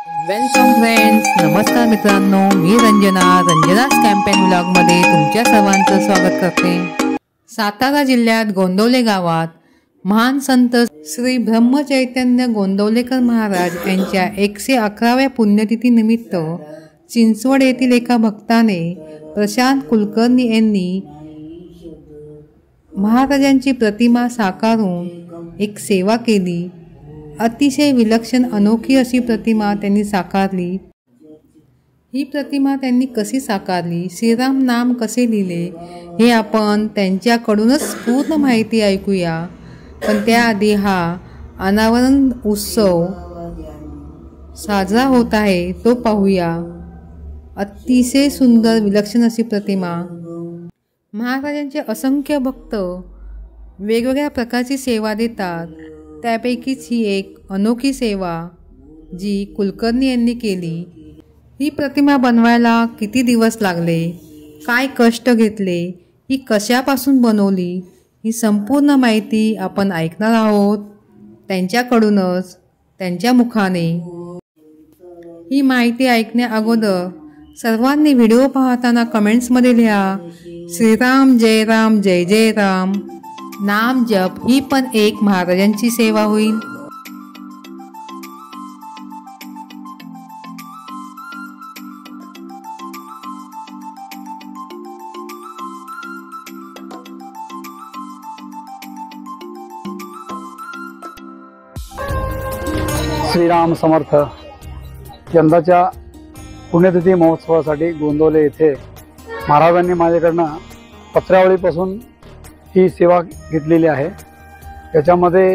Welcome friends, नमस्कार मित्रांनो, मी रंजनास campaign व्लॉगमध्ये तुमच्या सर्वांचं स्वागत करते। सातारा जिल्ह्यात गोंदवले गावात महान संत श्री ब्रह्मचैतन्य गोंदवलेकर महाराज यांच्या 111व्या पुण्यतिथीनिमित्त चिंचवड येथील एका भक्ताने प्रशांत कुलकर्णी यांनी महाराजांची प्रतिमा साकारून एक सेवा केली। अतिशय विलक्षण अनोखी अशी प्रतिमा त्यांनी साकारली। ही प्रतिमा त्यांनी कशी साकारली, श्रीराम नाम कसे लिहिले, हे आपण त्यांच्याकडूनच पूर्ण माहिती ऐकूया। पण त्याआधी हा अनावरण उत्सव साजरा होत आहे तो पाहूया। अतिशय सुंदर विलक्षण अशी प्रतिमा। महाराजांचे असंख्य भक्त वेगवेगळ्या प्रकारची सेवा देतात, त्यापैकीच ही एक अनोखी सेवा जी कुलकर्णी यांनी केली। ही प्रतिमा बनवायला किती दिवस लागले, काय कष्ट घेतले, ही कशापासून बनवली, ही संपूर्ण माहिती आपण ऐकणार आहोत त्यांच्याकडूनच, त्यांच्या मुखाने। ही माहिती ऐकण्या अगोदर सर्वांनी व्हिडिओ पाहताना कमेंट्समध्ये लिहा श्रीराम जय राम जय जय राम। नाम जप ही पण एक महाराजांची सेवा होईल। श्रीराम समर्थ। यंदाच्या पुण्यतिथी महोत्सवासाठी गोंदवले येथे महाराजांनी माझ्याकडनं पत्रावळीपासून ही सेवा घेतलेली आहे। याच्यामध्ये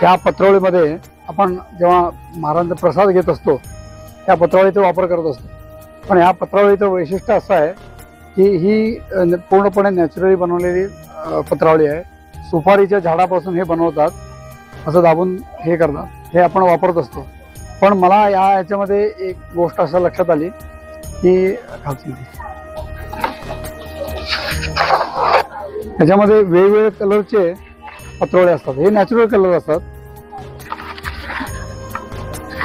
या पत्रावळीमध्ये आपण जेव्हा महाराजांचा प्रसाद घेत असतो त्या पत्रावळीचा वापर करत असतो। पण या पत्रावळीचं वैशिष्ट्य असं आहे की ही पूर्णपणे नॅचरली बनवलेली पत्रावळी आहे। सुपारीच्या झाडापासून हे बनवतात, असं दाबून हे करतात, हे आपण वापरत असतो। पण मला याच्यामध्ये एक गोष्ट असं लक्षात आली की याच्यामध्ये वेगवेगळे कलरचे पत्रावळे असतात। हे नॅचरल कलर असतात,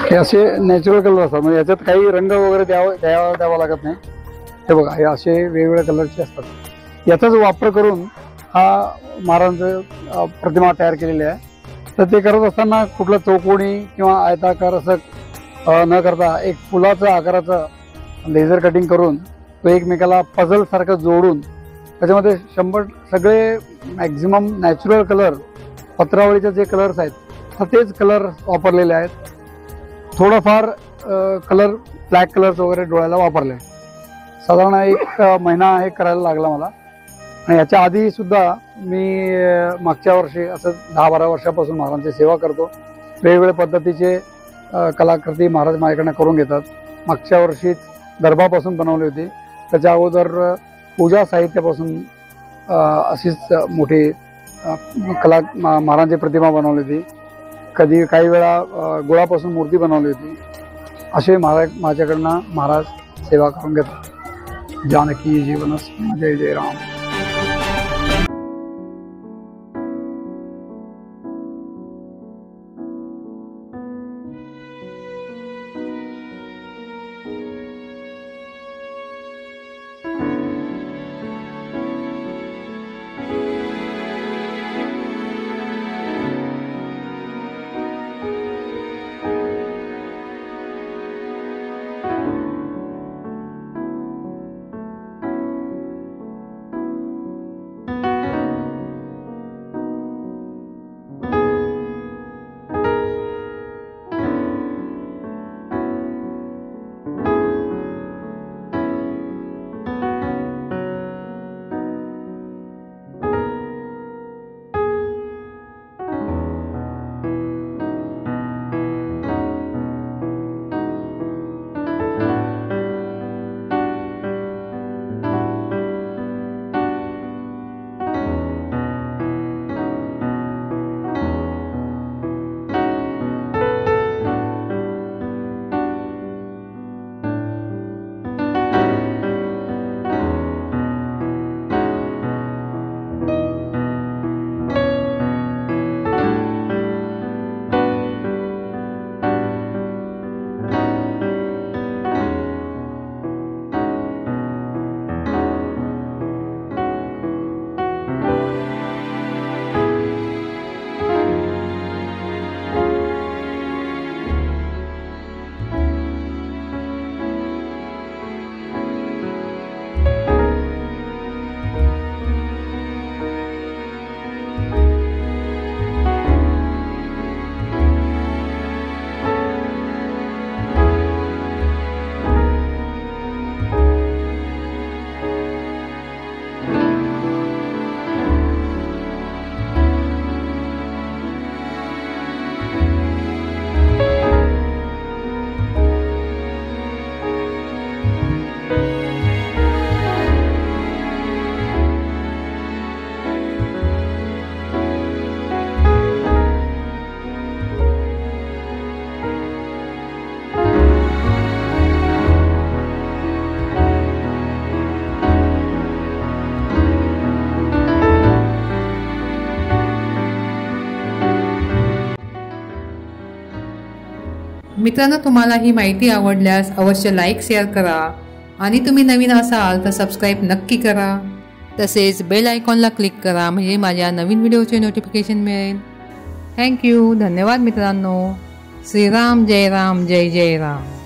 हे असे नॅचरल कलर असतात, म्हणजे याच्यात काही रंग वगैरे द्यावा लागत नाही। हे बघा, हे असे वेगवेगळ्या कलरचे असतात। याचाच वापर करून हा महाराजांचं प्रतिमा तयार केलेली आहे। तर ते करत असताना कुठलं चौकोनी किंवा आयताकार असं न करता एक फुलाचा आकाराचा लेझर कटिंग करून तो एकमेकाला पझल सारखं जोडून त्याच्यामध्ये 100 सगळे मॅक्झिमम नॅचरल कलर, पत्रावळीचे जे कलर्स आहेत तेच कलर वापरलेले आहेत। थोडंफार कलर ब्लॅक कलर्स वगैरे डोळ्याला वापरले। साधारण 1 महिना हे करायला लागला मला। आणि याच्या आधी सुद्धा मी मागच्या वर्षी असं 10-12 वर्षापासून महाराजांची सेवा करतो। वेगवेगळ्या पद्धतीचे कलाकृती महाराज माझ्याकडनं करून घेतात। मागच्या वर्षीच दर्भापासून बनवली होती, त्याच्या अगोदर पूजा साहित्यापासून अशीच मोठी महाराजांची प्रतिमा बनवली होती। काही वेळा गुळापासून मूर्ती बनवली होती। असे माझ्याकडनं महाराज सेवा करून घेतात। जानकी जीवनस्मरण जय जय राम। मित्रांनो, तुम्हाला ही माहिती आवडल्यास अवश्य लाईक शेअर करा आणि तुम्ही नवीन असाल तर सबस्क्राईब नक्की करा. तसेच बेल आयकॉनला क्लिक करा म्हणजे माझ्या नवीन व्हिडिओचे नोटिफिकेशन मिळेल. थँक्यू. धन्यवाद मित्रांनो. श्रीराम जय राम जय जय राम.